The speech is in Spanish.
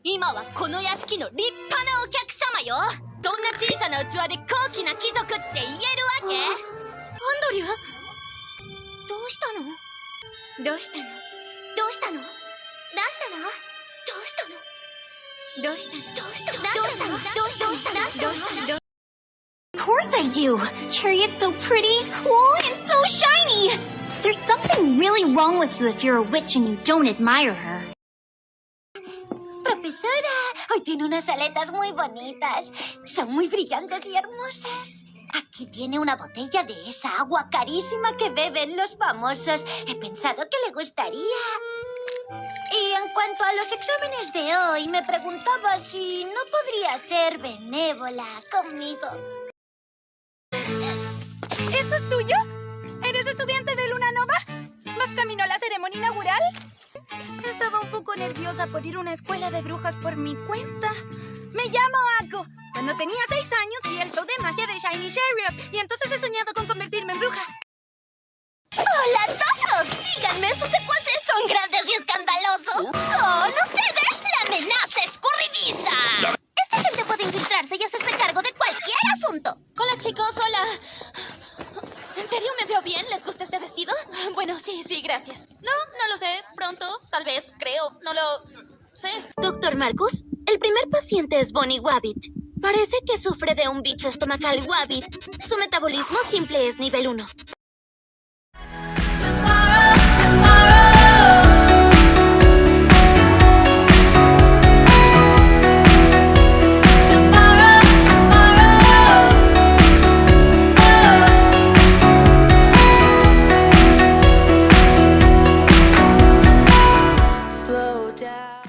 今はこの屋敷の立派なお客様よ。どんな小さな器で高貴な貴族って言えるわけ？アンドリュー、どうしたの？どうしたの？どうしたの？どうしたの？どうしたの？どうしたの？どうしたの？ Of course I do. Chariot's so pretty, cool, and so shiny. There's something really wrong with you if you're a witch and you don't admire her. Profesora, hoy tiene unas aletas muy bonitas. Son muy brillantes y hermosas. Aquí tiene una botella de esa agua carísima que beben los famosos. He pensado que le gustaría. Y en cuanto a los exámenes de hoy, me preguntaba si no podría ser benévola conmigo. ¿Esto es tuyo? ¿Eres estudiante de Luna Nova? ¿Vas camino a la ceremonia inaugural? Estaba un poco nerviosa por ir a una escuela de brujas por mi cuenta. Me llamo Ako. Cuando tenía 6 años vi el show de magia de Shiny Chariot y entonces he soñado con convertirme en bruja. ¡Hola a todos! Díganme, ¿sus secuaces son grandes y escandalosos? ¡Con ustedes, la amenaza escurridiza! Esta gente puede infiltrarse y hacerse cargo de cualquier asunto. Hola, chicos, hola. ¿En serio me veo bien? ¿Les gusta este vestido? Bueno, sí, gracias. No lo sé. Pronto, tal vez, creo, no lo sé. Doctor Marcus, el primer paciente es Bonnie Wabbit. Parece que sufre de un bicho estomacal Wabbit. Su metabolismo simple es nivel 1.